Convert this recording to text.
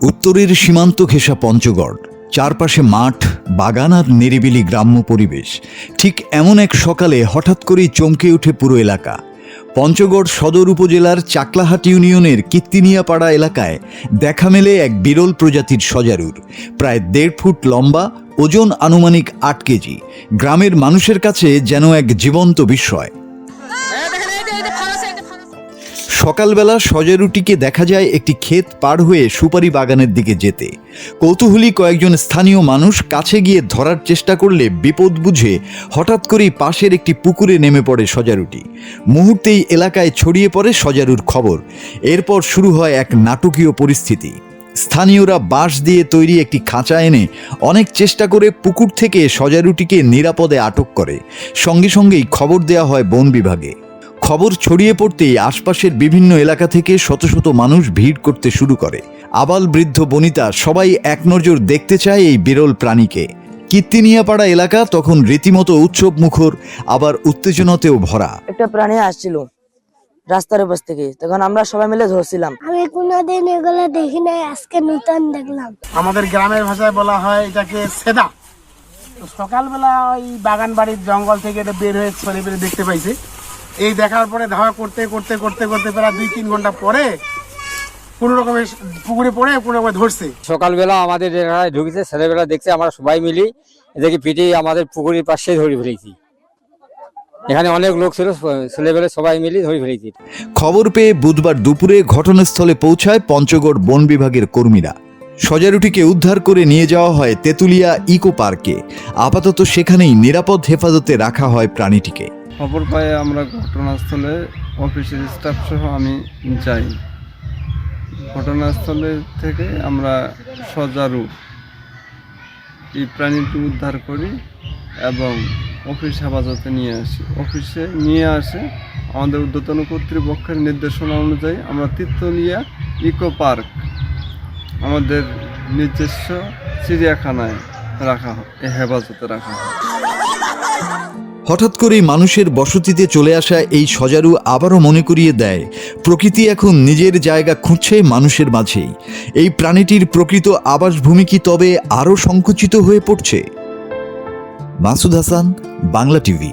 উত্তরের সীমান্ত ঘেঁষা পঞ্চগড়, চারপাশে মাঠ, বাগান আর নিরিবিলি গ্রাম্য পরিবেশ। ঠিক এমন এক সকালে হঠাৎ করেই চমকে ওঠে পুরো এলাকা। পঞ্চগড় সদর উপজেলার চাকলাহাট ইউনিয়নের কীর্তিনিয়াপাড়া এলাকায় দেখা মেলে এক বিরল প্রজাতির সজারুর। প্রায় 1.5 ফুট লম্বা, ওজন আনুমানিক 8 কেজি। গ্রামের মানুষের কাছে যেন এক জীবন্ত বিস্ময়। সকালবেলা সজারুটিকে দেখা যায় একটি ক্ষেত পার হয়ে সুপারি বাগানের দিকে যেতে। কৌতূহলী কয়েকজন স্থানীয় মানুষ কাছে গিয়ে ধরার চেষ্টা করলে বিপদ বুঝে হঠাৎ করেই পাশের একটি পুকুরে নেমে পড়ে সজারুটি। মুহূর্তেই এলাকায় ছড়িয়ে পড়ে সজারুর খবর। এরপর শুরু হয় এক নাটকীয় পরিস্থিতি। স্থানীয়রা বাঁশ দিয়ে তৈরি একটি খাঁচা এনে অনেক চেষ্টা করে পুকুর থেকে সজারুটিকে নিরাপদে আটক করে। সঙ্গে সঙ্গেই খবর দেওয়া হয় বন বিভাগে। খবর ছড়িয়ে পড়তেই আশপাশের বিভিন্ন এলাকা থেকে শত শত মানুষ ভিড় করতে শুরু করে। আবাল বৃদ্ধ বনিতা সবাই এক নজর দেখতে চায় এই বিরল প্রাণীকে। কীর্তিনিয়াপাড়া এলাকা তখন রীতিমতো উৎসব মুখর, আবার উত্তেজনাতেও ভরা। একটা প্রাণী আসছিল রাস্তার পাশ থেকে, তখন আমরা সবাই মিলে ধরছিলাম। আমি কোনোদিন এগুলো দেখি নাই, আজকে নতুন দেখলাম। আমাদের গ্রামের ভাষায় বলা হয় এটাকে সেদা। সকালবেলা ওই বাগান বাড়ির জঙ্গল থেকে এটা বের হয়ে চলে বের দেখতে পাইছে। এই দেখার পরে ধাওয়া করতে করতে করতে করতে প্রায় 2-3 ঘন্টা পরে কোনো রকমে পুকুরে পড়ে কোনো রকমে ধরছে। সকালবেলা আমাদের এলাকায় ঢুকেছে, ছেলেবেলা দেখছে, আমরা সবাই মিলি এদেরকে পিটিয়ে আমাদের পুকুরের পাশে ধরে ফেলেছি। এখানে অনেক লোক ছিল, ছেলেবেলা সবাই মিলি ধরে ফেলেছি। খবর পেয়ে বুধবার দুপুরে ঘটনাস্থলে পৌঁছায় পঞ্চগড় বন বিভাগের কর্মীরা। সজারুটিকে উদ্ধার করে নিয়ে যাওয়া হয় তেঁতুলিয়া ইকো পার্কে। আপাতত সেখানেই নিরাপদ হেফাজতে রাখা হয় প্রাণীটিকে। খবর পায়ে আমরা ঘটনাস্থলে অফিসের স্টাফ সহ আমি যাই। ঘটনাস্থলে থেকে আমরা সজারু এই প্রাণীটি উদ্ধার করি এবং অফিস হেফাজতে নিয়ে আসি। অফিসে নিয়ে আসে আমাদের ঊর্ধ্বতন কর্তৃপক্ষের নির্দেশনা অনুযায়ী আমরা তেঁতুলিয়া ইকো পার্ক আমাদের নিজস্ব চিড়িয়াখানায় রাখা হয়, হেফাজতে রাখা হয়। হঠাৎ করেই মানুষের বসতিতে চলে আসা এই সজারু আবারও মনে করিয়ে দেয়, প্রকৃতি এখন নিজের জায়গা খুঁজছে মানুষের মাঝেই। এই প্রাণীটির প্রকৃত আবাসভূমি কি তবে আরও সংকুচিত হয়ে পড়ছে? মাসুদ হাসান, বাংলা টিভি।